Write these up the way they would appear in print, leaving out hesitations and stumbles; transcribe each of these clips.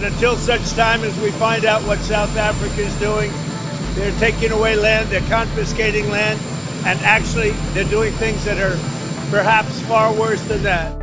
until such time as we find out what South Africa is doing, they're taking away land, they're confiscating land, and actually they're doing things that are perhaps far worse than that.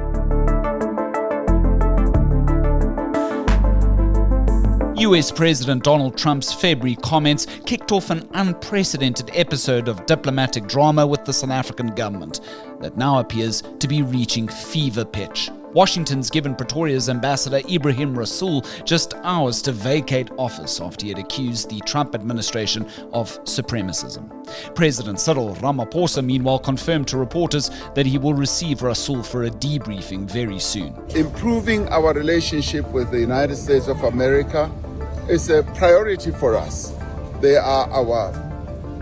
US President Donald Trump's February comments kicked off an unprecedented episode of diplomatic drama with the South African government that now appears to be reaching fever pitch. Washington's given Pretoria's Ambassador Ebrahim Rasool just hours to vacate office after he had accused the Trump administration of supremacism. President Cyril Ramaphosa, meanwhile, confirmed to reporters that he will receive Rasool for a debriefing very soon. Improving our relationship with the United States of America is a priority for us. They are our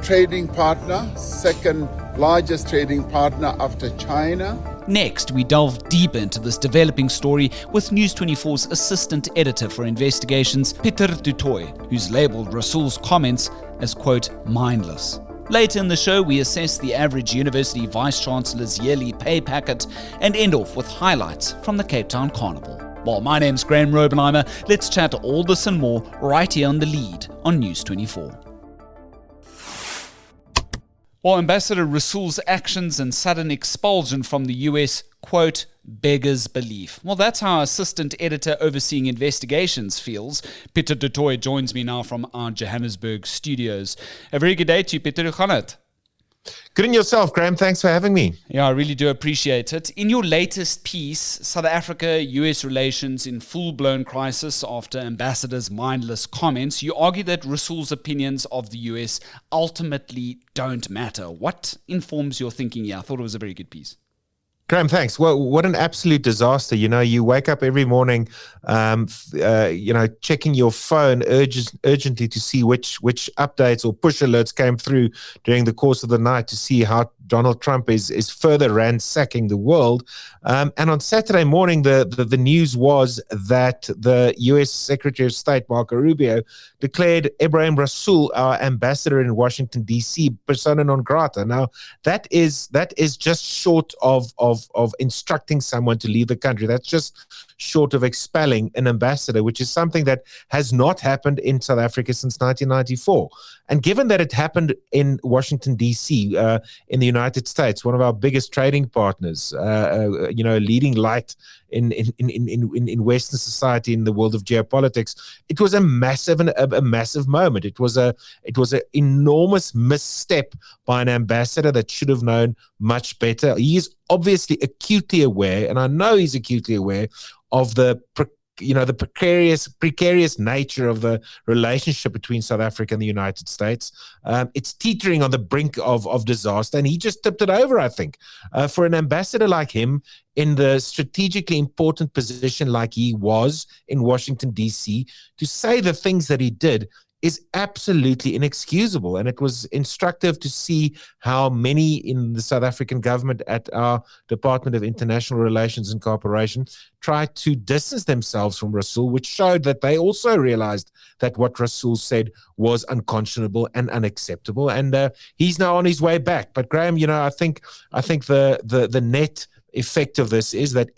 trading partner, second largest trading partner after China. Next, we delve deeper into this developing story with News 24's assistant editor for investigations, Pieter du Toit, who's labelled Rasool's comments as, quote, mindless. Later in the show, we assess the average university vice-chancellor's yearly pay packet and end off with highlights from the Cape Town Carnival. Well, my name's Graham Robenheimer. Let's chat all this and more right here on The Lead on News 24. Well, Ambassador Rasool's actions and sudden expulsion from the US, quote, beggars belief. Well, that's how assistant editor overseeing investigations feels. Pieter du Toit joins me now from our Johannesburg studios. A very good day to you, Pieter. Hoe gaan het? Good in yourself, Graham. Thanks for having me. Yeah, I really do appreciate it. In your latest piece, South Africa-US relations in full-blown crisis after Ambassador's mindless comments, you argue that Rasool's opinions of the US ultimately don't matter. What informs your thinking here? I thought it was a very good piece. Graham, thanks. Well, what an absolute disaster. You know, you wake up every morning, checking your phone urgently to see which updates or push alerts came through during the course of the night to see how Donald Trump is further ransacking the world. And on Saturday morning, the news was that the U.S. Secretary of State, Marco Rubio, declared Ebrahim Rasool, our ambassador in Washington, D.C., persona non grata. Now, that is just short of instructing someone to leave the country. That's just short of expelling an ambassador, which is something that has not happened in South Africa since 1994. And given that it happened in Washington, D.C., in the United States, one of our biggest trading partners, leading light in Western society, in the world of geopolitics, it was a massive moment. It was an enormous misstep by an ambassador that should have known much better. He is obviously acutely aware, and I know he's acutely aware of the precarious nature of the relationship between South Africa and the United States. It's teetering on the brink of disaster, and he just tipped it over, I think. For an ambassador like him, in the strategically important position like he was in Washington, D.C., to say the things that he did is absolutely inexcusable. And it was instructive to see how many in the South African government at our Department of International Relations and Cooperation tried to distance themselves from Rasool, which showed that they also realized that what Rasool said was unconscionable and unacceptable. And he's now on his way back. But Graham, I think the net effect of this is that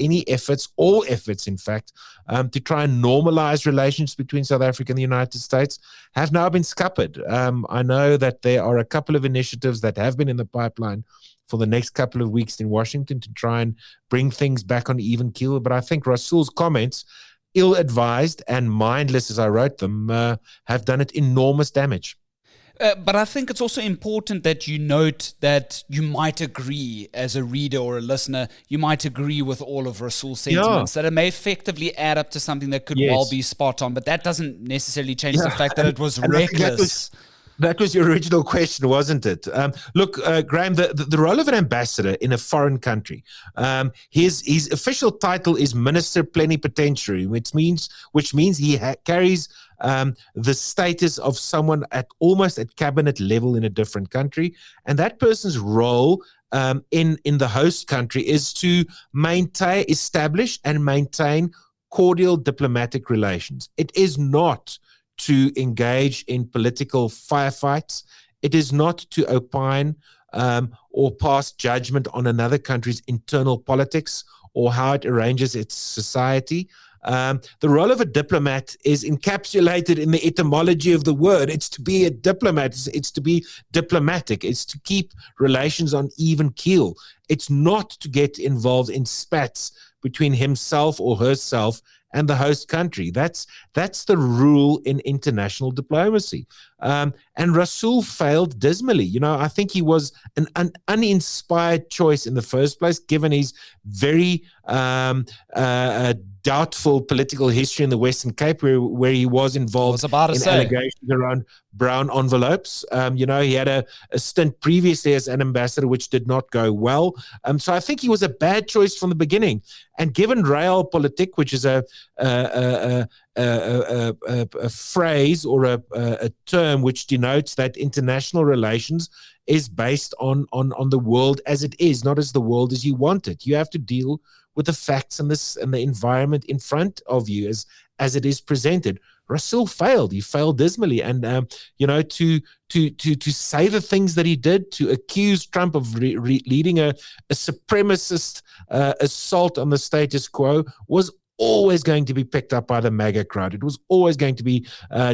all efforts, in fact, to try and normalize relations between South Africa and the United States have now been scuppered. I know that there are a couple of initiatives that have been in the pipeline for the next couple of weeks in Washington to try and bring things back on even keel. But I think Rasool's comments, ill-advised and mindless as I wrote them, have done it enormous damage. But I think it's also important that you note that you might agree as a reader or a listener, you might agree with all of Rasool's sentiments, that it may effectively add up to something that could well be spot on, but that doesn't necessarily change the fact that it was reckless. That was your original question, wasn't it? Look, Graham, the role of an ambassador in a foreign country, his official title is Minister Plenipotentiary, which means he carries the status of someone almost at cabinet level in a different country. And that person's role in the host country is to establish and maintain cordial diplomatic relations. It is not to engage in political firefights. It is not to opine or pass judgment on another country's internal politics or how it arranges its society. The role of a diplomat is encapsulated in the etymology of the word. It's to be a diplomat. It's to be diplomatic. It's to keep relations on even keel. It's not to get involved in spats between himself or herself and the host country. That's the rule in international diplomacy. And Rasool failed dismally. I think he was an uninspired choice in the first place, given his very doubtful political history in the Western Cape, where he was involved in allegations around brown envelopes. He had a stint previously as an ambassador, which did not go well. So I think he was a bad choice from the beginning. And given realpolitik, which is a phrase or a term which denotes that international relations is based on the world as it is, not as the world as you want it. You have to deal with the facts and the environment in front of you as it is presented. Rasool failed. He failed dismally, and to say the things that he did, to accuse Trump of leading a supremacist assault on the status quo, was always going to be picked up by the MAGA crowd. It was always going to be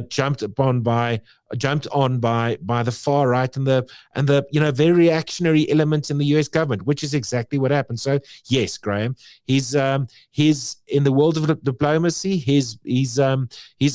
jumped on by the far right and the very reactionary elements in the US government, which is exactly what happened. So yes, Graham, he's in the world of diplomacy, his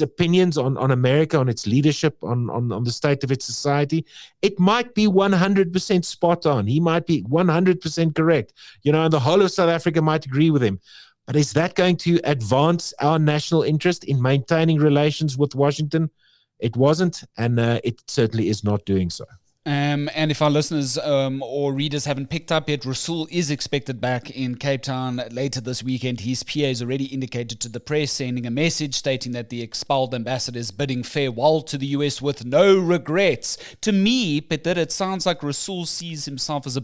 opinions on America, on its leadership, on the state of its society, it might be 100% spot on. He might be 100% correct. And the whole of South Africa might agree with him. But is that going to advance our national interest in maintaining relations with Washington? It wasn't, and it certainly is not doing so. And if our listeners or readers haven't picked up yet, Rasool is expected back in Cape Town later this weekend. His PA has already indicated to the press, sending a message stating that the expelled ambassador is bidding farewell to the US with no regrets. To me, Peter, it sounds like Rasool sees himself as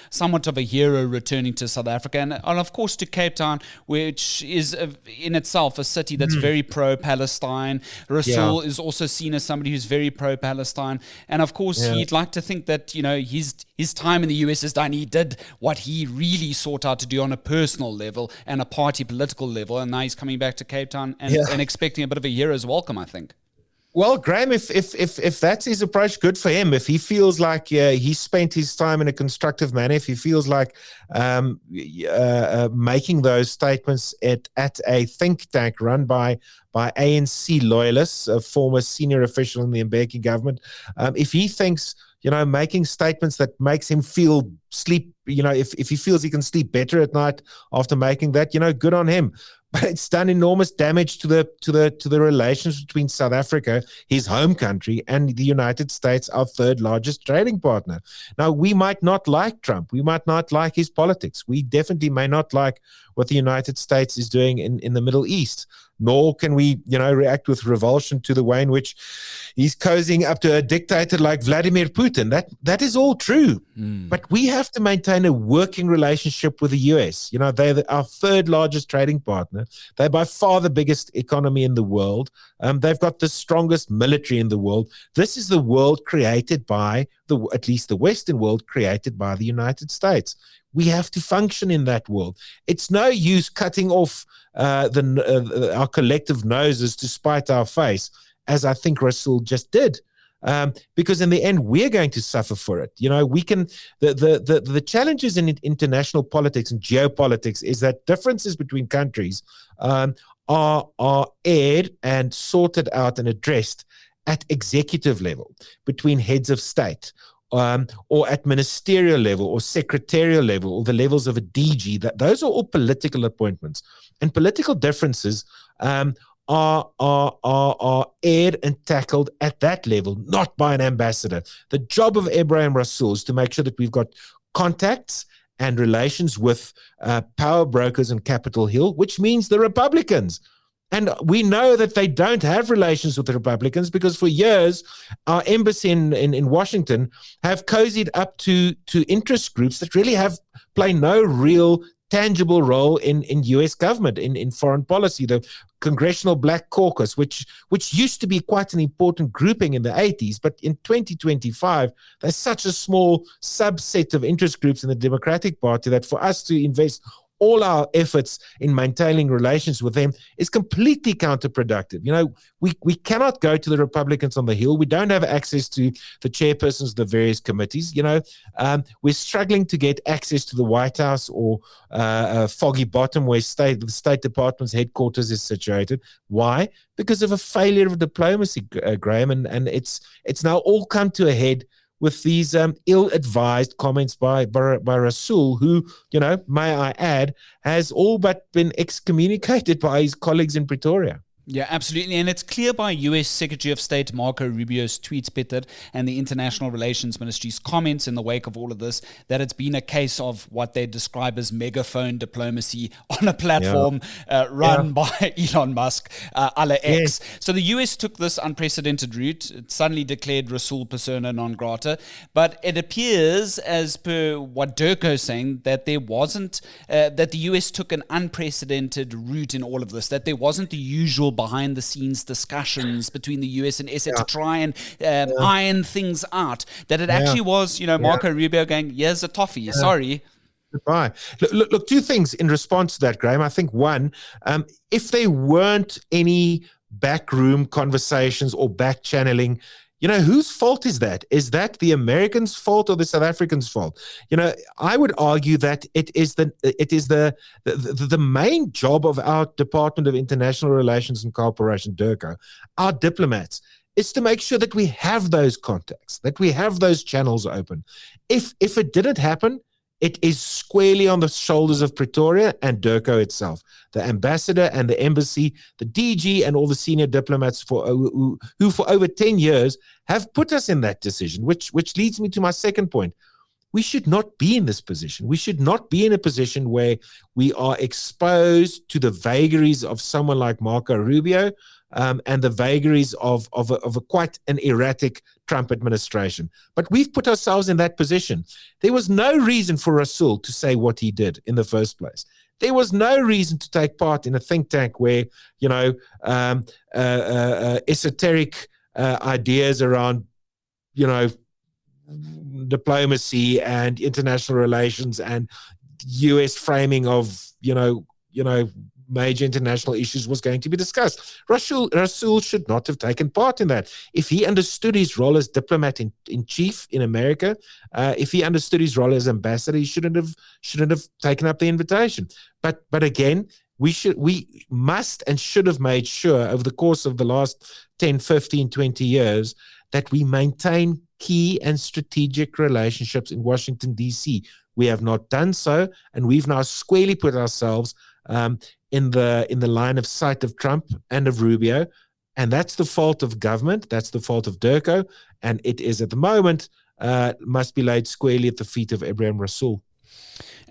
somewhat of a hero returning to South Africa, and of course to Cape Town, which is in itself a city that's very pro-Palestine. Rasool is also seen as somebody who's very pro-Palestine, and of course he'd like to think that his time in the US is done. He did what he really sought out to do on a personal level and a party political level, and now he's coming back to Cape Town and expecting a bit of a hero's welcome, I think. Well, Graham, if that's his approach, good for him. If he feels like he spent his time in a constructive manner, if he feels like making those statements at a think tank run by ANC loyalists, a former senior official in the Mbeki government, if he thinks making statements that makes him feel sleep, if he feels he can sleep better at night after making that, good on him. But it's done enormous damage to the relations between South Africa, his home country, and the United States, our third largest trading partner. Now, we might not like Trump. We might not like his politics. We definitely may not like what the United States is doing in the Middle East. Nor can we, react with revulsion to the way in which he's cozying up to a dictator like Vladimir Putin. That is all true. But we have to maintain a working relationship with the US. They're our third largest trading partner. They're by far the biggest economy in the world. They've got the strongest military in the world. This is the world created by, at least the Western world, created by the United States. We have to function in that world. It's no use cutting off our collective noses to spite our face, as I think Rasool just did, because in the end we're going to suffer for it. We can. The challenges in international politics and geopolitics is that differences between countries are aired and sorted out and addressed at executive level between heads of state. Or at ministerial level or secretarial level or the levels of a DG, those are all political appointments. And political differences are aired and tackled at that level, not by an ambassador. The job of Ebrahim Rasool is to make sure that we've got contacts and relations with power brokers on Capitol Hill, which means the Republicans. And we know that they don't have relations with the Republicans because for years, our embassy in Washington have cozied up to interest groups that really play no real tangible role in U.S. government, in foreign policy. The Congressional Black Caucus, which used to be quite an important grouping in the 80s, but in 2025, there's such a small subset of interest groups in the Democratic Party that for us to invest all our efforts in maintaining relations with them is completely counterproductive. We cannot go to the Republicans on the Hill. We don't have access to the chairpersons of the various committees. We're struggling to get access to the White House or Foggy Bottom, where the State Department's headquarters is situated. Why? Because of a failure of diplomacy, Graham, and it's now all come to a head with these ill-advised comments by Rasool, who, may I add, has all but been excommunicated by his colleagues in Pretoria. Yeah, absolutely. And it's clear by US Secretary of State Marco Rubio's tweets, Peter, and the International Relations Ministry's comments in the wake of all of this, that it's been a case of what they describe as megaphone diplomacy on a platform run by Elon Musk, a la X. Yes. So the US took this unprecedented route. It suddenly declared Rasool persona non grata. But it appears, as per what Durko's saying, that there wasn't, that the US took an unprecedented route in all of this, that there wasn't the usual behind-the-scenes discussions between the US and SA to try and iron things out. That it actually was, Marco Rubio going, here's a toffee, sorry. Goodbye. Look, two things in response to that, Graham. I think one, if there weren't any backroom conversations or back channeling, whose fault is that? Is that the Americans' fault or the South Africans' fault? I would argue that it is the main job of our Department of International Relations and Cooperation, DIRCO, our diplomats, is to make sure that we have those contacts, that we have those channels open. If it didn't happen, it is squarely on the shoulders of Pretoria and DIRCO itself, the ambassador and the embassy, the DG and all the senior diplomats who for over 10 years have put us in that decision, which leads me to my second point. We should not be in this position. We should not be in a position where we are exposed to the vagaries of someone like Marco Rubio and the vagaries of a quite an erratic Trump administration. But we've put ourselves in that position. There was no reason for Rasool to say what he did in the first place. There was no reason to take part in a think tank where, esoteric ideas around, diplomacy and international relations and U.S. framing of, major international issues was going to be discussed. Rasool should not have taken part in that. If he understood his role as diplomat in chief in America, if he understood his role as ambassador, he shouldn't have taken up the invitation. But again, we must and should have made sure over the course of the last 10, 15, 20 years that we maintain key and strategic relationships in Washington, D.C. We have not done so, and we've now squarely put ourselves in the line of sight of Trump and of Rubio, and that's the fault of government, that's the fault of DIRCO, and it is at the moment must be laid squarely at the feet of Ebrahim Rasool.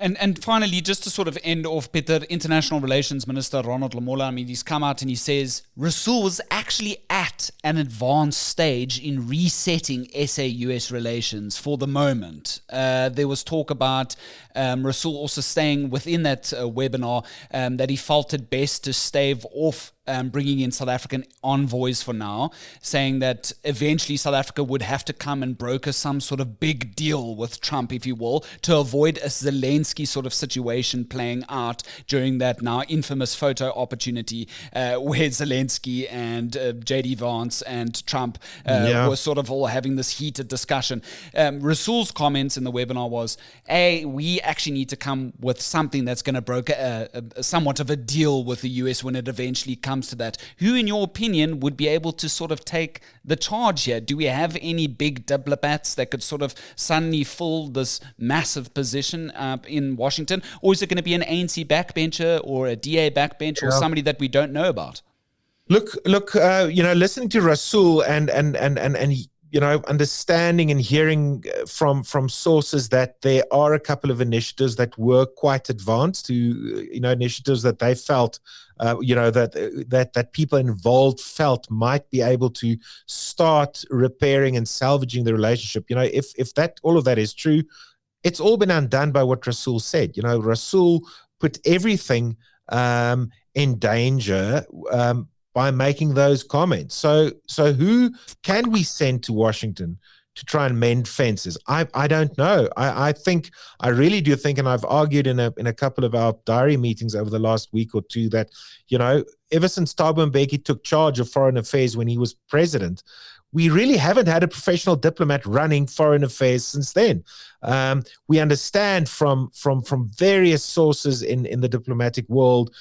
And finally, just to sort of end off, Peter, International Relations Minister Ronald Lamola, he's come out and he says Rasool was actually at an advanced stage in resetting SA-US relations for the moment. There was talk about Rasool also staying within that webinar that he felt it best to stave off bringing in South African envoys for now, saying that eventually South Africa would have to come and broker some sort of big deal with Trump, if you will, to avoid a Zelensky sort of situation playing out during that now infamous photo opportunity where Zelensky and J.D. Vance and Trump were sort of all having this heated discussion. Rasool's comments in the webinar was, we actually need to come with something that's going to broker somewhat of a deal with the US when it eventually comes to that. Who, in your opinion, would be able to sort of take the charge here? Do we have any big diplomats that could sort of suddenly fill this massive position in Washington? Or is it going to be an ANC backbencher or a DA backbencher or somebody that we don't know about? Look, listening to Rasool and understanding and hearing from sources that there are a couple of initiatives that were quite advanced to, initiatives that they felt, that people involved felt might be able to start repairing and salvaging the relationship. If that all of that is true, it's all been undone by what Rasool said. Rasool put everything in danger by making those comments. So who can we send to Washington to try and mend fences? I don't know. I really do think, and I've argued in a couple of our diary meetings over the last week or two that, ever since Thabo Mbeki took charge of foreign affairs when he was president, we really haven't had a professional diplomat running foreign affairs since then. We understand from various sources in the diplomatic world,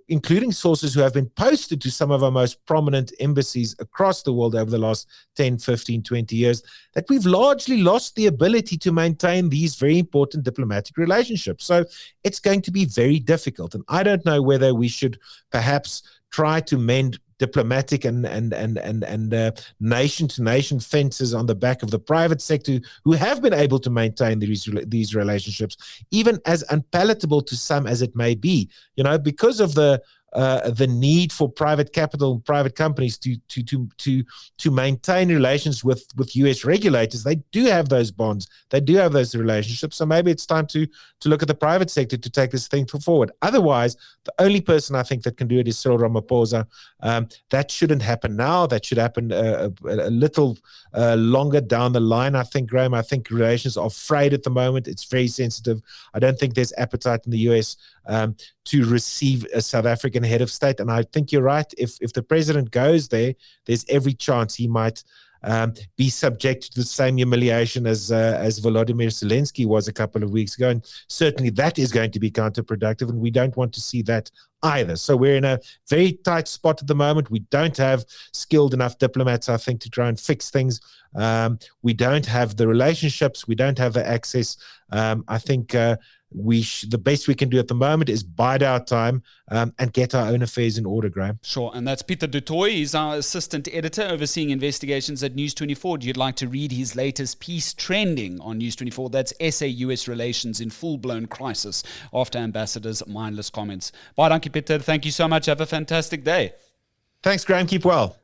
including sources who have been posted to some of our most prominent embassies across the world over the last 10, 15, 20 years, that we've largely lost the ability to maintain these very important diplomatic relationships. So it's going to be very difficult. And I don't know whether we should perhaps try to mend diplomatic and nation-to-nation fences on the back of the private sector who have been able to maintain these relationships, even as unpalatable to some as it may be, because of the need for private capital, private companies to maintain relations with US regulators. They do have those bonds. They do have those relationships. So maybe it's time to look at the private sector to take this thing forward. Otherwise, the only person I think that can do it is Cyril Ramaphosa. That shouldn't happen now. That should happen a little longer down the line, I think, Graham. I think relations are frayed at the moment. It's very sensitive. I don't think there's appetite in the US to receive a South African head of state. And I think you're right. If the president goes there, there's every chance he might be subject to the same humiliation as Volodymyr Zelensky was a couple of weeks ago. And certainly that is going to be counterproductive, and we don't want to see that either. So we're in a very tight spot at the moment. We don't have skilled enough diplomats, I think, to try and fix things. We don't have the relationships. We don't have the access. I think the best we can do at the moment is bide our time and get our own affairs in order, Graham. Sure, and that's Pieter du Toit. He's our assistant editor overseeing investigations at News 24. You'd like to read his latest piece trending on News 24. That's SA-US relations in full-blown crisis after Ambassador's mindless comments. Bye, dankie, Pieter. Thank you so much. Have a fantastic day. Thanks, Graham. Keep well.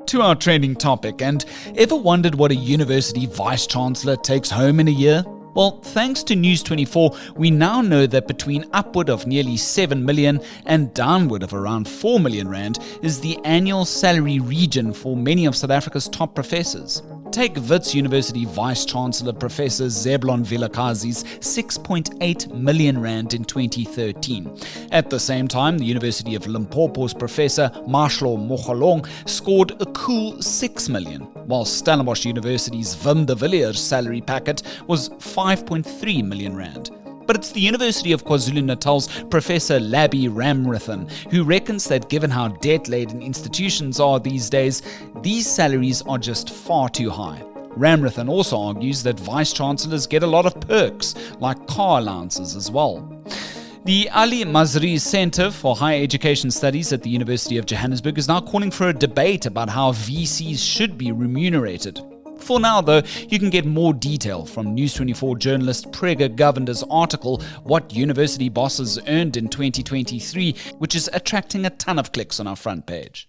To our trending topic, and ever wondered what a university vice-chancellor takes home in a year? Well, thanks to News 24, we now know that between upward of nearly 7 million and downward of around 4 million rand is the annual salary region for many of South Africa's top professors. Take Wits University Vice-Chancellor Professor Zeblon Vilakazi's 6.8 million rand in 2013. At the same time, the University of Limpopo's Professor Mashlo Mogolong scored a cool 6 million, while Stellenbosch University's Wim de Villiers' salary packet was 5.3 million rand. But it's the University of KwaZulu-Natal's Professor Labby Ramrathan who reckons that given how debt-laden institutions are these days, these salaries are just far too high. Ramrathan also argues that vice-chancellors get a lot of perks, like car allowances as well. The Ali Mazri Center for Higher Education Studies at the University of Johannesburg is now calling for a debate about how VCs should be remunerated. For now, though, you can get more detail from News 24 journalist Prega Govender's article, What University Bosses Earned in 2023, which is attracting a ton of clicks on our front page.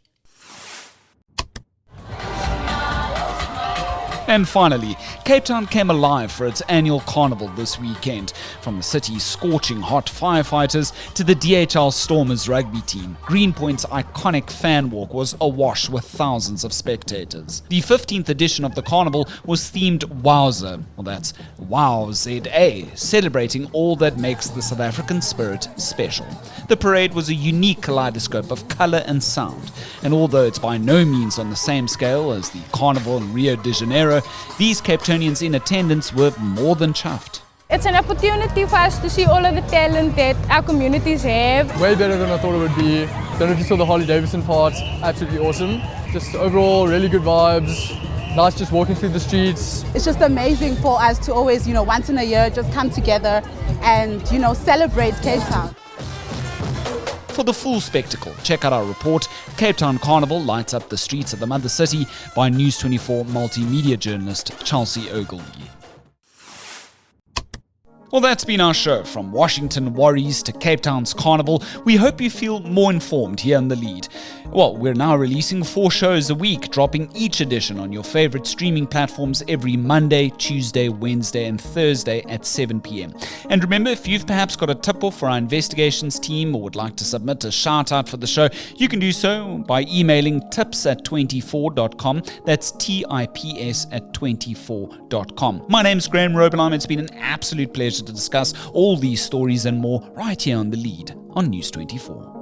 And finally, Cape Town came alive for its annual carnival this weekend. From the city's scorching hot firefighters to the DHL Stormers rugby team, Greenpoint's iconic fan walk was awash with thousands of spectators. The 15th edition of the carnival was themed Wowza, well that's WowZA, celebrating all that makes the South African spirit special. The parade was a unique kaleidoscope of colour and sound, and although it's by no means on the same scale as the carnival in Rio de Janeiro, these Cape Townians in attendance were more than chuffed. It's an opportunity for us to see all of the talent that our communities have. Way better than I thought it would be. Don't know if you saw the Harley Davidson part, absolutely awesome. Just overall really good vibes, nice just walking through the streets. It's just amazing for us to always, once in a year just come together and, celebrate Cape Town. For the full spectacle, check out our report, Cape Town Carnival Lights Up the Streets of the Mother City, by News 24 multimedia journalist Chelsea Ogilvie. Well, that's been our show. From Washington Worries to Cape Town's Carnival, we hope you feel more informed here in The Lead. Well, we're now releasing 4 shows a week, dropping each edition on your favorite streaming platforms every Monday, Tuesday, Wednesday, and Thursday at 7 p.m. And remember, if you've perhaps got a tip-off for our investigations team or would like to submit a shout-out for the show, you can do so by emailing tips@24.com. That's tips@24.com. My name's Graham Robenheim. It's been an absolute pleasure to discuss all these stories and more right here on The Lead on News 24.